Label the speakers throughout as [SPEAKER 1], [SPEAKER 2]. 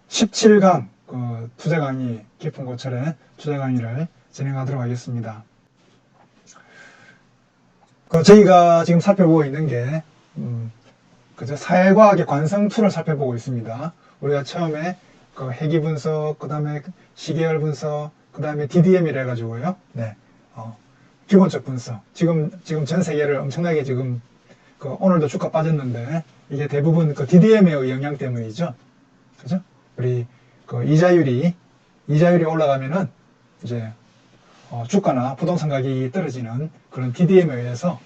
[SPEAKER 1] 17강 투자 강의, 깊은 고철의 투자 강의를 진행하도록 하겠습니다. 저희가 지금 살펴보고 있는 게 사회과학의 관성2를 살펴보고 있습니다. 우리가 처음에 해기 분석, 그 다음에 시계열 분석, 그 다음에 DDM이라 해가지고요. 네, 기본적 분석. 지금 전 세계를 엄청나게 지금 오늘도 주가 빠졌는데 이게 대부분 DDM의 영향 때문이죠. 그죠? 우리 이자율이 올라가면은 이제 주가나 부동산 가격이 떨어지는 그런 DDM에 의해서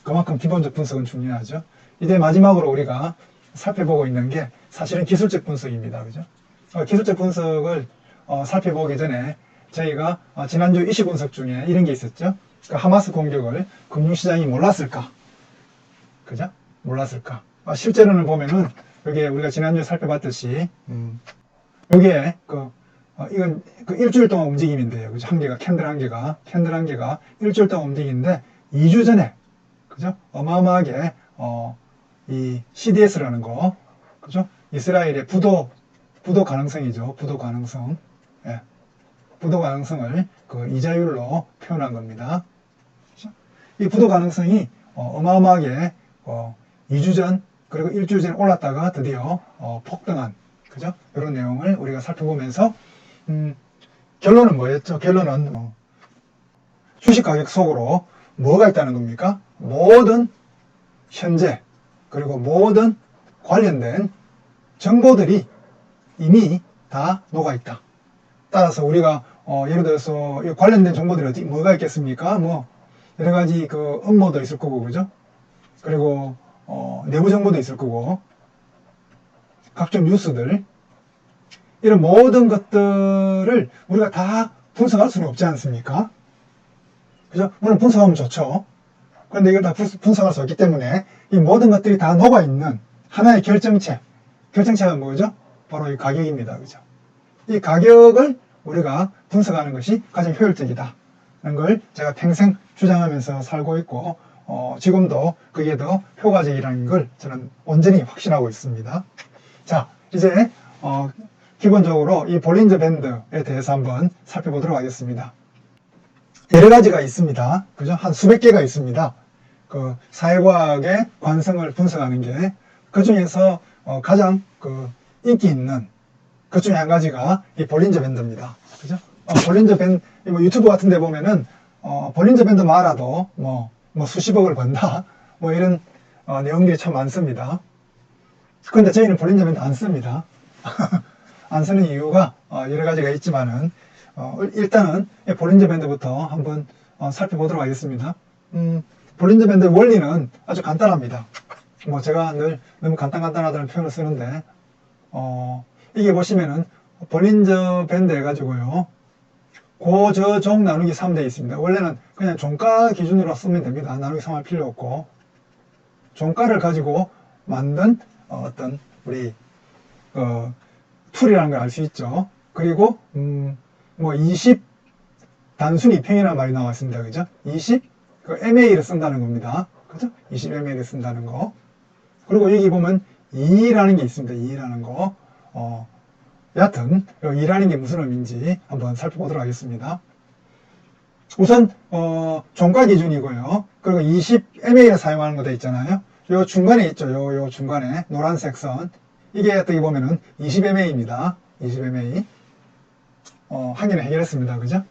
[SPEAKER 1] 그만큼 기본적 분석은 중요하죠. 이제 마지막으로 우리가 살펴보고 있는 게 사실은 기술적 분석입니다. 그죠? 기술적 분석을 살펴보기 전에 저희가 지난주 이슈 분석 중에 이런 게 있었죠. 하마스 공격을 금융시장이 몰랐을까? 그죠? 몰랐을까? 실제로는 보면은 여기에 우리가 지난주에 살펴봤듯이 여기에 이건 일주일 동안 움직임인데요. 그죠? 캔들 한 개가 일주일 동안 움직이는데 2주 전에 그죠? 어마어마하게 이 CDS라는 거 그죠? 이스라엘의 부도 가능성이죠. 부도 가능성. 예. 부도 가능성을 이자율로 표현한 겁니다. 그죠? 이 부도 가능성이 어마어마하게 2주 전 그리고 일주일 전에 올랐다가 드디어 폭등한 그죠? 이런 내용을 우리가 살펴보면서 결론은 뭐였죠? 결론은 주식 가격 속으로 뭐가 있다는 겁니까? 모든 현재 그리고 모든 관련된 정보들이 이미 다 녹아있다. 따라서 우리가 예를 들어서 관련된 정보들이 뭐가 있겠습니까? 뭐 여러 가지 업무도 있을 거고 그죠? 그리고 내부 정보도 있을 거고 각종 뉴스들 이런 모든 것들을 우리가 다 분석할 수는 없지 않습니까? 그죠? 물론 분석하면 좋죠. 그런데 이걸 다 분석할 수 없기 때문에 이 모든 것들이 다 녹아있는 하나의 결정체가 뭐죠? 바로 이 가격입니다. 그죠? 이 가격을 우리가 분석하는 것이 가장 효율적이다. 라는 걸 제가 평생 주장하면서 살고 있고, 지금도 그게 더 효과적이라는 걸 저는 온전히 확신하고 있습니다. 자, 이제, 기본적으로 이 볼린저 밴드에 대해서 한번 살펴보도록 하겠습니다. 여러 가지가 있습니다. 그죠? 한 수백 개가 있습니다. 사회과학의 관성을 분석하는 게, 그 중에서 가장 인기 있는 그 중에 한 가지가 이 볼린저 밴드입니다. 그죠? 볼린저 밴드, 유튜브 같은 데 보면은, 볼린저 밴드만 알아도 뭐 수십억을 번다. 뭐 이런, 내용들이 참 많습니다. 그런데 저희는 볼린저 밴드 안 씁니다. 안 쓰는 이유가 여러 가지가 있지만은, 일단은 볼린저 밴드부터 한번 살펴보도록 하겠습니다. 볼린저 밴드 원리는 아주 간단합니다. 제가 늘 너무 간단하다는 표현을 쓰는데, 이게 보시면은 볼린저 밴드 해가지고요. 고저종 나누기 3대 있습니다. 원래는 그냥 종가 기준으로 쓰면 됩니다. 나누기 3 할 필요 없고. 종가를 가지고 만든 어떤 우리 툴이라는 걸 알 수 있죠. 그리고 20 단순히 평이라는 말이 나왔습니다. 그죠? 20 MA를 쓴다는 겁니다. 그죠? 20 MA를 쓴다는 거. 그리고 여기 보면 2라는 게 있습니다. 2라는 거. 여하튼 2라는 게 무슨 의미인지 한번 살펴보도록 하겠습니다. 우선 종가 기준이고요. 그리고 20 MA를 사용하는 거 돼 있잖아요. 요 중간에 있죠. 요 중간에 노란색 선. 이게 어떻게 보면은 20 MA입니다. 20 MA. 한 개는 해결했습니다. 그죠?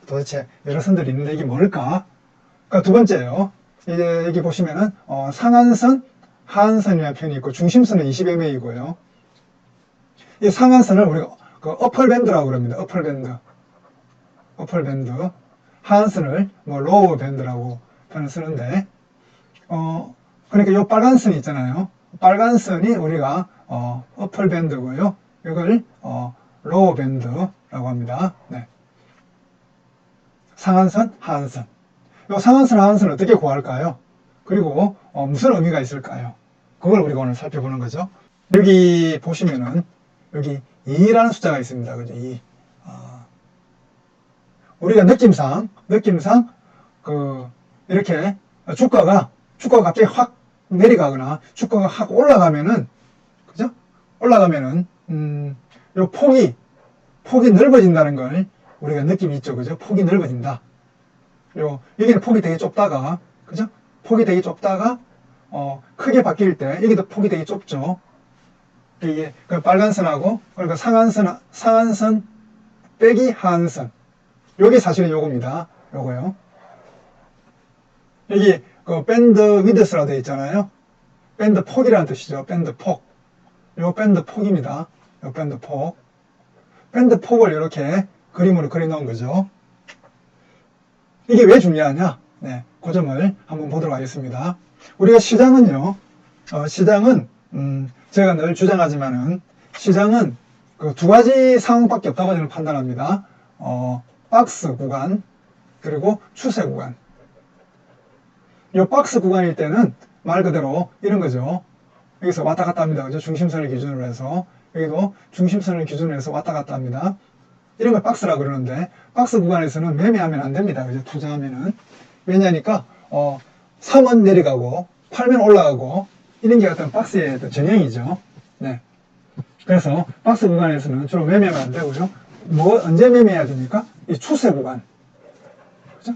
[SPEAKER 1] 도대체 여러 선들이 있는데 이게 뭘까? 그러니까 두 번째요. 이제 여기 보시면은 상한선, 하한선이라는 표현이 있고 중심선은 20 MA이고요. 이 상한선을 우리가 어펄 밴드라고 그럽니다. 어펄 밴드. 하한선을 로우 밴드라고 표현을 쓰는데, 그러니까 이 빨간 선이 있잖아요. 빨간 선이 우리가 어펄 밴드고요. 이걸 로우 밴드라고 합니다. 네. 상한선, 하한선. 이 상한선, 하한선을 어떻게 구할까요? 그리고 무슨 의미가 있을까요? 그걸 우리가 오늘 살펴보는 거죠. 여기 보시면은 여기 2라는 숫자가 있습니다. 그죠? 2. 우리가 느낌상 이렇게 주가가 갑자기 확 내려가거나 주가가 확 올라가면은 그죠? 올라가면은 요 폭이 넓어진다는 걸 우리가 느낌이 있죠. 그죠? 폭이 넓어진다. 여기는 폭이 되게 좁다가, 그죠? 폭이 되게 좁다가, 크게 바뀔 때, 여기도 폭이 되게 좁죠. 이게, 그 빨간선하고, 그러니까 상한선 빼기 하한선. 요게 사실은 요겁니다. 요거요. 여기, 그 밴드 위드스라고 되어 있잖아요. 밴드 폭이라는 뜻이죠. 밴드 폭. 요 밴드 폭입니다. 요 밴드 폭. 밴드 폭을 이렇게 그림으로 그려 놓은 거죠. 이게 왜 중요하냐? 네, 그 점을 한번 보도록 하겠습니다. 우리가 시장은요, 시장은, 제가 늘 주장하지만은, 시장은 그 두 가지 상황밖에 없다고 저는 판단합니다. 박스 구간, 그리고 추세 구간. 이 박스 구간일 때는 말 그대로 이런 거죠. 여기서 왔다 갔다 합니다. 그죠? 중심선을 기준으로 해서. 여기도 중심선을 기준으로 해서 왔다 갔다 합니다. 이런 걸 박스라고 그러는데, 박스 구간에서는 매매하면 안 됩니다. 그죠? 투자하면은. 왜냐니까, 사면 내려가고, 팔면 올라가고, 이런 게 어떤 박스의 어떤 전형이죠. 네. 그래서 박스 구간에서는 주로 매매하면 안 되고요. 언제 매매해야 됩니까? 이 추세 구간. 그죠?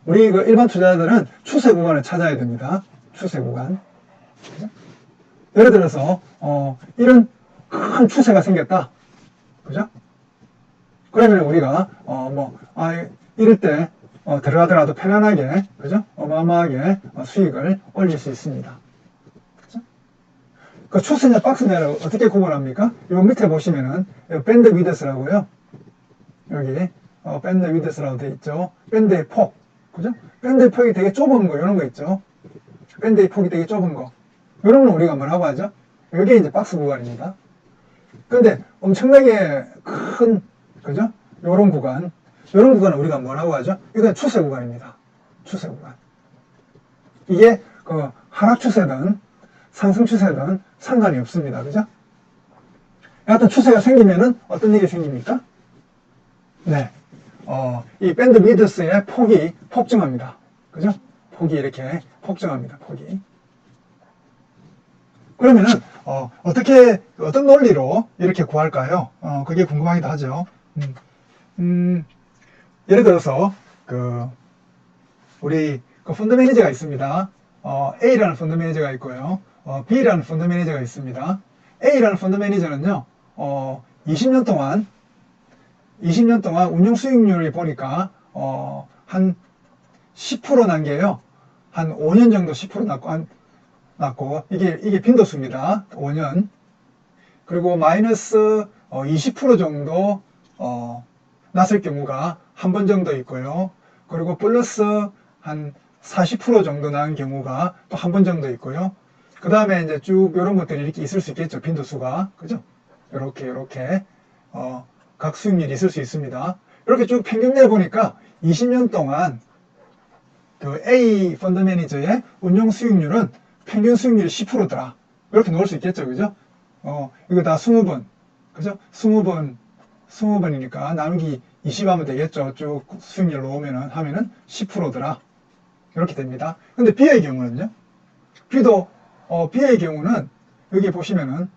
[SPEAKER 1] 우리 그 일반 투자자들은 추세 구간을 찾아야 됩니다. 추세 구간. 그죠? 예를 들어서, 이런 큰 추세가 생겼다. 그죠? 그러면 우리가, 이럴 때, 들어가더라도 편안하게, 그죠? 어마어마하게 수익을 올릴 수 있습니다. 그죠? 그 추세냐, 박스냐를 어떻게 구분합니까? 요 밑에 보시면은, 밴드 위드스라고요. 여기, 밴드 위드스라고 되어 있죠. 밴드의 폭. 그죠? 밴드의 폭이 되게 좁은 거, 이런 거 있죠. 밴드의 폭이 되게 좁은 거. 이런 건 우리가 뭐라고 하죠? 이게 이제 박스 구간입니다. 근데 엄청나게 큰, 그죠? 요런 구간을 우리가 뭐라고 하죠? 이건 추세 구간입니다. 추세 구간. 이게 그 하락 추세든 상승 추세든 상관이 없습니다. 그죠? 어떤 추세가 생기면은 어떤 일이 생깁니까? 네. 이 밴드 미드스의 폭이 폭증합니다. 그죠? 폭이 이렇게 폭증합니다. 폭이. 그러면은, 어떤 논리로 이렇게 구할까요? 그게 궁금하기도 하죠. 예를 들어서, 우리, 펀드 매니저가 있습니다. A라는 펀드 매니저가 있고요. B라는 펀드 매니저가 있습니다. A라는 펀드 매니저는요, 20년 동안 운용 수익률을 보니까, 한 10% 난게요. 한 5년 정도 10% 났고, 이게 빈도수입니다. 5년. 그리고 마이너스 20% 정도, 났을 경우가 한 번 정도 있고요. 그리고 플러스 한 40% 정도 난 경우가 또 한 번 정도 있고요. 그 다음에 이제 쭉 이런 것들이 이렇게 있을 수 있겠죠. 빈도수가. 그죠? 이렇게, 각 수익률이 있을 수 있습니다. 이렇게 쭉 평균 내보니까 20년 동안 그 A 펀드 매니저의 운용 수익률은 평균 수익률이 10%더라. 이렇게 놓을 수 있겠죠. 그죠? 이거 다 20번. 그죠? 20번이니까 나누기 20 하면 되겠죠. 쭉 수익률 하면은 10%더라. 이렇게 됩니다. 근데 B의 경우는요? B의 경우는 여기 보시면은,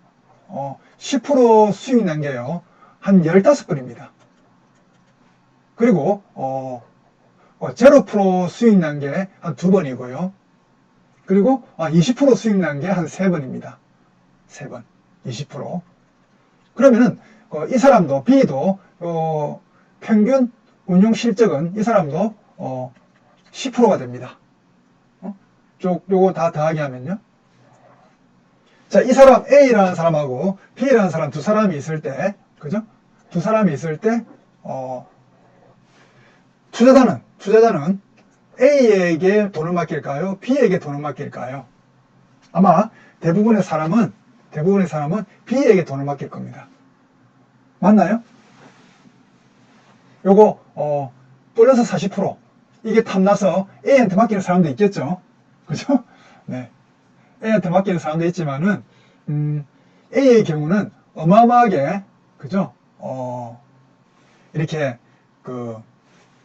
[SPEAKER 1] 10% 수익 난 게요. 한 15번입니다. 그리고, 0% 수익 난 게 한 2번이고요. 그리고 20% 수익 난 게 한 3번입니다. 3번. 20%. 그러면은 이 사람도 B도 평균 운용 실적은 이 사람도 10%가 됩니다. 요거 다 더하기 하면요. 자, 이 사람 A라는 사람하고 B라는 사람 두 사람이 있을 때, 그죠? 두 사람이 있을 때 투자자는 A에게 돈을 맡길까요? B에게 돈을 맡길까요? 아마 대부분의 사람은 B에게 돈을 맡길 겁니다. 맞나요? 요거 플러스 40% 이게 탐나서 A한테 맡기는 사람도 있겠죠. 그죠? 네. A한테 맡기는 사람도 있지만은 A의 경우는 어마어마하게 그죠? 이렇게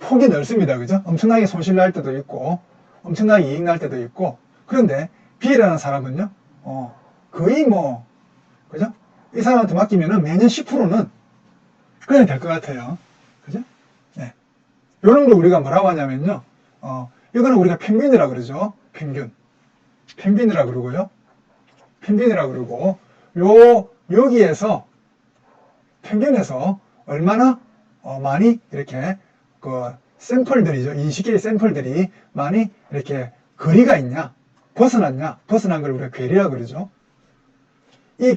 [SPEAKER 1] 폭이 넓습니다. 그죠? 엄청나게 손실 날 때도 있고, 엄청나게 이익 날 때도 있고, 그런데 B라는 사람은요, 거의 그죠? 이 사람한테 맡기면은 매년 10%는 그냥 될 것 같아요. 그죠? 네. 요런 걸 우리가 뭐라고 하냐면요. 이거는 우리가 평균이라 그러죠. 평균. 평균이라 그러고요. 평균이라 그러고, 여기에서, 평균에서 얼마나 많이 이렇게 그 샘플들이죠. 20개의 샘플들이 많이 이렇게 거리가 있냐, 벗어난 걸 우리가 괴리라 그러죠. 이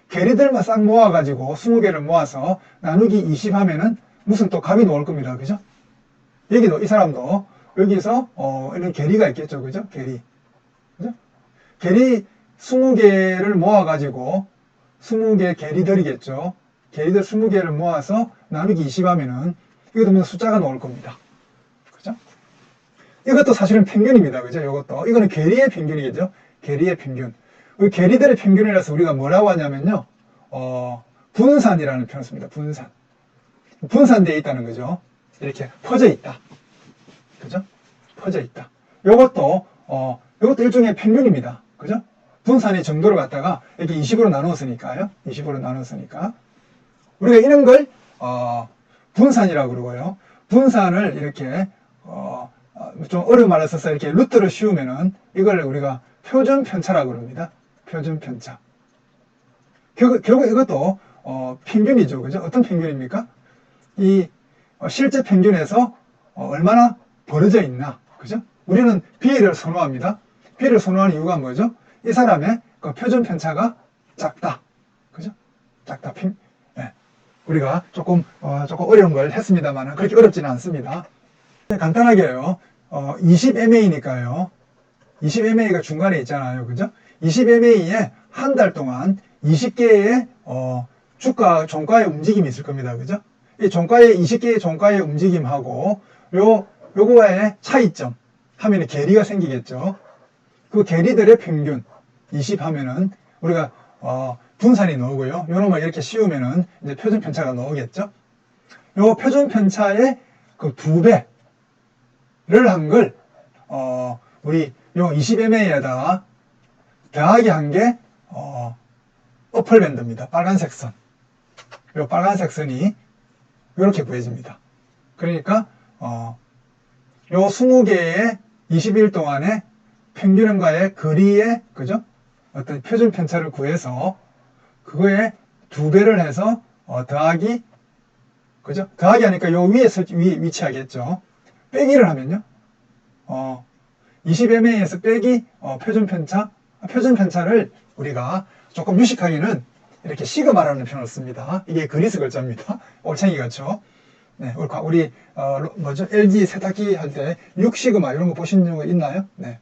[SPEAKER 1] 괴리들만 싹 모아가지고 20개를 모아서 나누기 20 하면은 무슨 또 값이 나올 겁니다. 그죠? 여기도, 이 사람도 여기서, 이런 괴리가 있겠죠. 그죠? 괴리. 그죠? 괴리 20개를 모아가지고 20개 괴리들이겠죠. 괴리들 20개를 모아서 나누기 20 하면은 이것도 무슨 숫자가 나올 겁니다. 그죠? 이것도 사실은 평균입니다. 그죠? 이것도. 이거는 괴리의 평균이겠죠? 괴리의 평균. 우리 괴리들의 평균이라서 우리가 뭐라고 하냐면요. 분산이라는 표현을 씁니다. 분산. 분산되어 있다는 거죠. 이렇게 퍼져 있다. 그죠? 퍼져 있다. 이것도 일종의 평균입니다. 그죠? 분산의 정도를 갖다가 이렇게 20으로 나누었으니까요. 20으로 나누었으니까. 우리가 이런 걸, 분산이라고 그러고요. 분산을 이렇게, 좀 어려운 말을 써서 이렇게 루트를 씌우면은 이걸 우리가 표준 편차라고 그럽니다. 표준 편차. 결국 이것도, 평균이죠. 그죠? 어떤 평균입니까? 이, 실제 평균에서 얼마나 벌어져 있나. 그죠? 우리는 B를 선호합니다. B를 선호하는 이유가 뭐죠? 이 사람의 그 표준 편차가 작다. 그죠? 작다. 예. 우리가 조금 어려운 걸 했습니다만 그렇게 어렵지는 않습니다. 간단하게요. 20MA니까요. 20MA가 중간에 있잖아요. 그죠? 20MA에 한 달 동안 20개의 종가의 움직임이 있을 겁니다. 그죠? 이 20개의 종가의 움직임하고 요거의 차이점 하면은 괴리가 생기겠죠. 그 괴리들의 평균 20 하면은 우리가 분산이 나오고요. 요놈을 이렇게 씌우면은 이제 표준 편차가 나오겠죠. 요 표준 편차의 그 2배를 한 걸 우리 요 20MA에다가 더하기 한 게 어플 밴드입니다. 빨간색 선. 요 빨간색 선이 이렇게 구해집니다. 그러니까 요 20개의 20일 동안의 평균과의 거리의 그죠? 어떤 표준 편차를 구해서 그거에 2배를 해서 더하기 그죠? 더하기 하니까 요 위에서 위치하겠죠. 빼기를 하면요. 20MA에서 빼기 표준 편차를 우리가 조금 유식하게는 이렇게 시그마라는 표현을 씁니다. 이게 그리스 글자입니다. 올챙이 같죠? 네, 우리 LG 세탁기 할 때 6시그마 이런 거 보신 적 있나요? 네.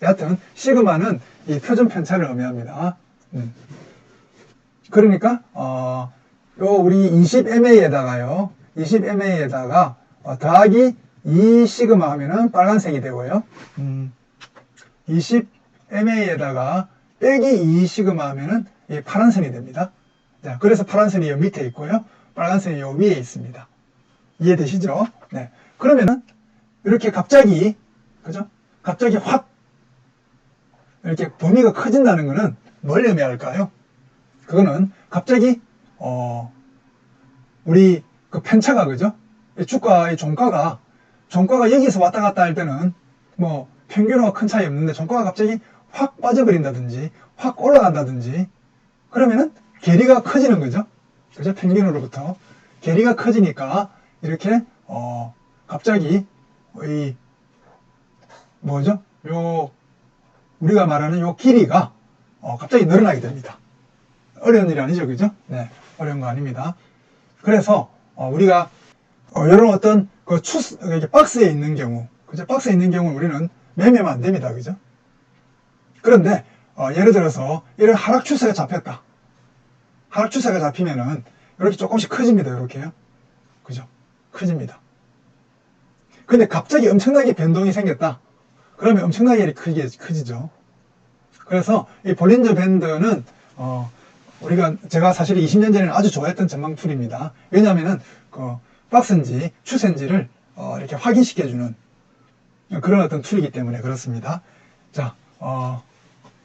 [SPEAKER 1] 여하튼 시그마는 이 표준 편차를 의미합니다. 그러니까 우리 20MA에다가요. 20MA에다가 더하기 2시그마 하면은 빨간색이 되고요. 20MA에다가 빼기 2시그마 하면은 이 파란선이 됩니다. 자, 그래서 파란선이 요 밑에 있고요. 빨간선이 요 위에 있습니다. 이해되시죠? 네. 그러면은 이렇게 갑자기 그죠? 갑자기 확 이렇게 범위가 커진다는 것은 뭘 의미할까요? 그거는 갑자기 우리 그 편차가 그죠? 주가의 종가가 여기서 왔다 갔다 할 때는 뭐 평균과 큰 차이 없는데 종가가 갑자기 확 빠져버린다든지 확 올라간다든지 그러면은 괴리가 커지는 거죠. 그죠? 평균으로부터 괴리가 커지니까 이렇게 갑자기 이 뭐죠? 우리가 말하는 요 길이가 갑자기 늘어나게 됩니다. 어려운 일이 아니죠, 그죠? 네, 어려운 거 아닙니다. 그래서 우리가 이런 어떤 이렇게 박스에 있는 경우, 그죠? 박스에 있는 경우는 우리는 매매하면 안 됩니다, 그죠? 그런데 예를 들어서 이런 하락 추세가 잡혔다. 하락 추세가 잡히면은 이렇게 조금씩 커집니다, 이렇게요. 그죠? 커집니다. 근데 갑자기 엄청나게 변동이 생겼다. 그러면 엄청나게 커지죠. 그래서 이 볼린저 밴드는 제가 사실 20년 전에는 아주 좋아했던 전망 툴입니다. 왜냐하면은 그 박스인지 추세인지를 이렇게 확인시켜주는 그런 어떤 툴이기 때문에 그렇습니다. 자,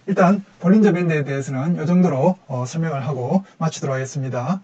[SPEAKER 1] 일단 볼린저 밴드에 대해서는 이 정도로 설명을 하고 마치도록 하겠습니다.